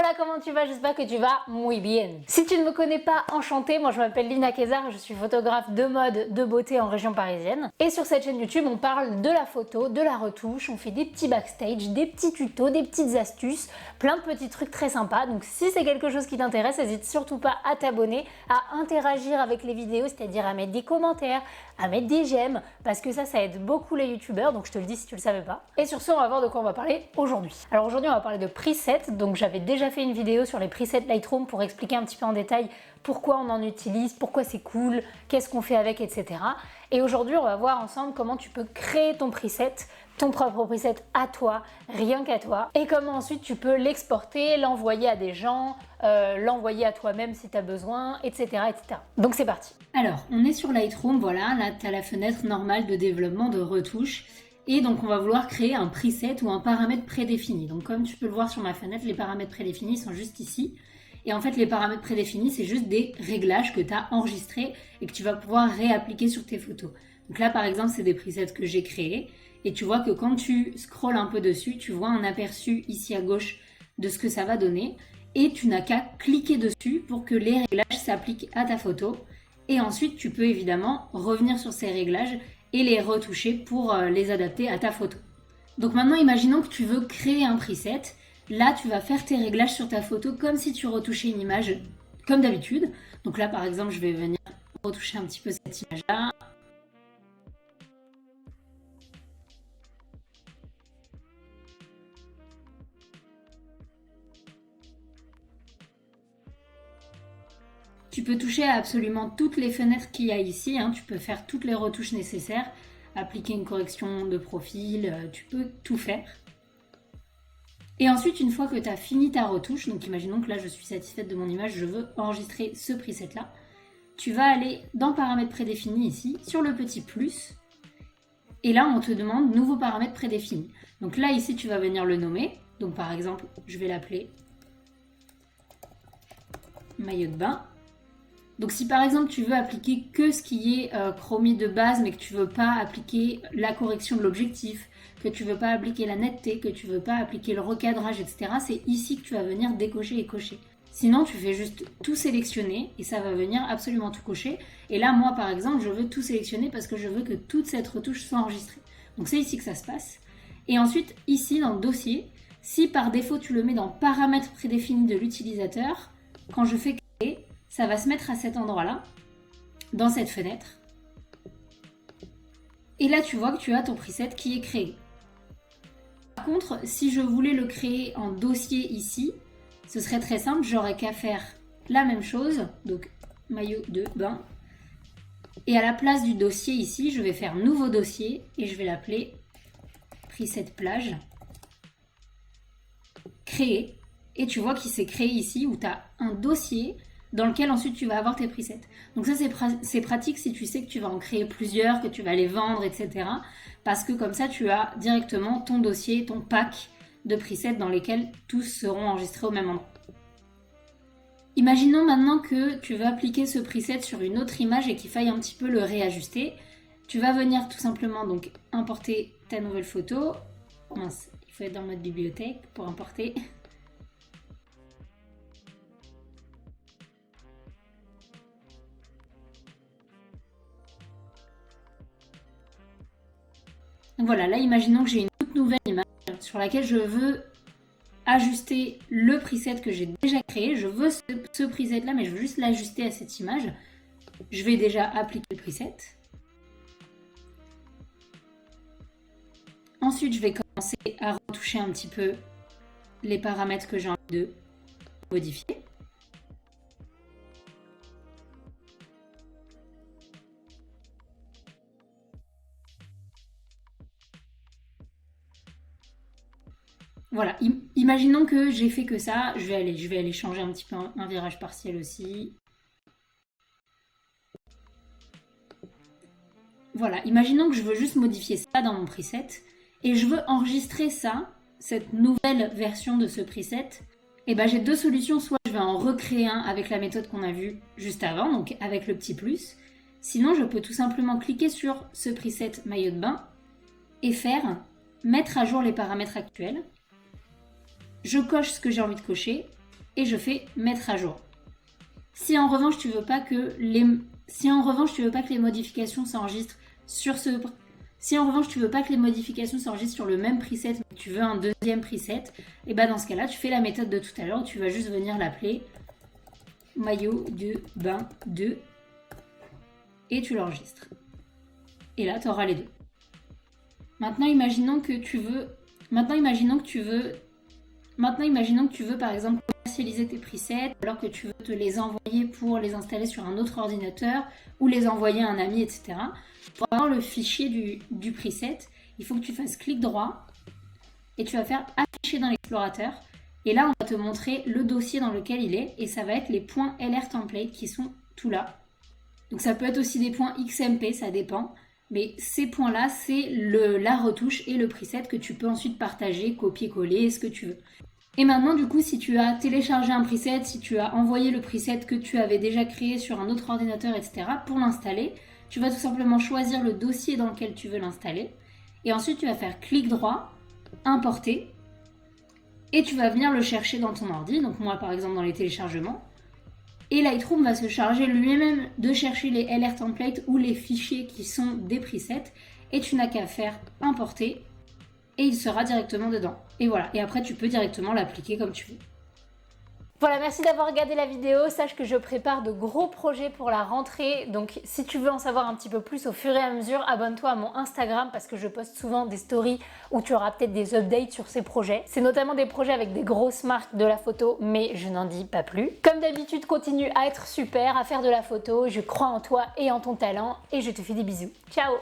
Hola, comment tu vas? J'espère que tu vas muy bien. Si tu ne me connais pas, enchantée, moi je m'appelle Lina Kézard, je suis photographe de mode, de beauté en région parisienne. Et sur cette chaîne YouTube, on parle de la photo, de la retouche, on fait des petits backstage, des petits tutos, des petites astuces, plein de petits trucs très sympas. Donc si c'est quelque chose qui t'intéresse, n'hésite surtout pas à t'abonner, à interagir avec les vidéos, c'est-à-dire à mettre des commentaires, à mettre des j'aime, parce que ça aide beaucoup les youtubeurs, donc je te le dis si tu le savais pas. Et sur ce, on va voir de quoi on va parler aujourd'hui. Alors aujourd'hui, on va parler de presets, donc j'avais déjà fait une vidéo sur les presets Lightroom pour expliquer un petit peu en détail pourquoi on en utilise, pourquoi c'est cool, qu'est-ce qu'on fait avec, etc. Et aujourd'hui, on va voir ensemble comment tu peux créer ton preset, ton propre preset à toi, rien qu'à toi, et comment ensuite tu peux l'exporter, l'envoyer à des gens, l'envoyer à toi-même si tu as besoin, etc., etc. Donc c'est parti. Alors, on est sur Lightroom, voilà, là tu as la fenêtre normale de développement de retouche, et donc on va vouloir créer un preset ou un paramètre prédéfini. Donc comme tu peux le voir sur ma fenêtre, les paramètres prédéfinis sont juste ici. Et en fait, les paramètres prédéfinis, c'est juste des réglages que tu as enregistrés et que tu vas pouvoir réappliquer sur tes photos. Donc là, par exemple, c'est des presets que j'ai créés. Et tu vois que quand tu scrolles un peu dessus, tu vois un aperçu ici à gauche de ce que ça va donner. Et tu n'as qu'à cliquer dessus pour que les réglages s'appliquent à ta photo. Et ensuite, tu peux évidemment revenir sur ces réglages et les retoucher pour les adapter à ta photo. Donc maintenant, imaginons que tu veux créer un preset. Là, tu vas faire tes réglages sur ta photo comme si tu retouchais une image comme d'habitude. Donc là, par exemple, je vais venir retoucher un petit peu cette image-là. Tu peux toucher à absolument toutes les fenêtres qu'il y a ici. Tu peux faire toutes les retouches nécessaires, appliquer une correction de profil, tu peux tout faire. Et ensuite, une fois que tu as fini ta retouche, donc imaginons que là je suis satisfaite de mon image, je veux enregistrer ce preset là, tu vas aller dans paramètres prédéfinis ici, sur le petit plus, et là on te demande nouveau paramètre prédéfini. Donc là ici tu vas venir le nommer, donc par exemple je vais l'appeler maillot de bain. Donc si par exemple tu veux appliquer que ce qui est chromie de base mais que tu veux pas appliquer la correction de l'objectif, que tu veux pas appliquer la netteté, que tu veux pas appliquer le recadrage, etc. c'est ici que tu vas venir décocher et cocher. Sinon tu fais juste tout sélectionner et ça va venir absolument tout cocher. Et là moi par exemple je veux tout sélectionner parce que je veux que toute cette retouche soit enregistrée. Donc c'est ici que ça se passe. Et ensuite ici dans le dossier, si par défaut tu le mets dans paramètres prédéfinis de l'utilisateur, quand je fais créer, ça va se mettre à cet endroit-là, dans cette fenêtre. Et là, tu vois que tu as ton preset qui est créé. Par contre, si je voulais le créer en dossier ici, ce serait très simple, j'aurais qu'à faire la même chose, donc maillot de bain. Et à la place du dossier ici, je vais faire nouveau dossier et je vais l'appeler preset plage. Créer. Et tu vois qu'il s'est créé ici où tu as un dossier dans lequel ensuite tu vas avoir tes presets. Donc ça c'est pratique si tu sais que tu vas en créer plusieurs, que tu vas les vendre, etc. Parce que comme ça tu as directement ton dossier, ton pack de presets dans lesquels tous seront enregistrés au même endroit. Imaginons maintenant que tu veux appliquer ce preset sur une autre image et qu'il faille un petit peu le réajuster. Tu vas venir tout simplement donc importer ta nouvelle photo. Mince, il faut être dans le mode bibliothèque pour importer. Donc voilà, là imaginons que j'ai une toute nouvelle image sur laquelle je veux ajuster le preset que j'ai déjà créé. Je veux ce preset là, mais je veux juste l'ajuster à cette image. Je vais déjà appliquer le preset. Ensuite, je vais commencer à retoucher un petit peu les paramètres que j'ai envie de modifier. Voilà, imaginons que j'ai fait que ça, je vais aller changer un petit peu un virage partiel aussi. Voilà, imaginons que je veux juste modifier ça dans mon preset et je veux enregistrer ça, cette nouvelle version de ce preset. Et ben j'ai deux solutions, soit je vais en recréer un avec la méthode qu'on a vue juste avant, donc avec le petit plus. Sinon, je peux tout simplement cliquer sur ce preset maillot de bain et faire mettre à jour les paramètres actuels. Je coche ce que j'ai envie de cocher et je fais mettre à jour. Si en revanche tu veux pas que les modifications s'enregistrent sur ce Si en revanche tu veux pas que les modifications s'enregistrent sur le même preset, mais que tu veux un deuxième preset, et bah dans ce cas-là, tu fais la méthode de tout à l'heure, tu vas juste venir l'appeler maillot de bain 2 et tu l'enregistres. Et là, tu auras les deux. Maintenant, imaginons que tu veux par exemple commercialiser tes presets, alors que tu veux te les envoyer pour les installer sur un autre ordinateur ou les envoyer à un ami, etc. Pour avoir le fichier du preset, il faut que tu fasses clic droit et tu vas faire afficher dans l'explorateur. Et là, on va te montrer le dossier dans lequel il est et ça va être les points LR template qui sont tout là. Donc ça peut être aussi des points XMP, ça dépend. Mais ces points-là, c'est la retouche et le preset que tu peux ensuite partager, copier-coller, ce que tu veux. Et maintenant, du coup, si tu as téléchargé un preset, si tu as envoyé le preset que tu avais déjà créé sur un autre ordinateur, etc., pour l'installer, tu vas tout simplement choisir le dossier dans lequel tu veux l'installer. Et ensuite, tu vas faire clic droit, importer, et tu vas venir le chercher dans ton ordi. Donc moi, par exemple, dans les téléchargements. Et Lightroom va se charger lui-même de chercher les LR templates ou les fichiers qui sont des presets. Et tu n'as qu'à faire importer et il sera directement dedans. Et voilà, et après tu peux directement l'appliquer comme tu veux. Voilà, merci d'avoir regardé la vidéo. Sache que je prépare de gros projets pour la rentrée. Donc si tu veux en savoir un petit peu plus au fur et à mesure, abonne-toi à mon Instagram parce que je poste souvent des stories où tu auras peut-être des updates sur ces projets. C'est notamment des projets avec des grosses marques de la photo, mais je n'en dis pas plus. Comme d'habitude, continue à être super, à faire de la photo. Je crois en toi et en ton talent et je te fais des bisous. Ciao!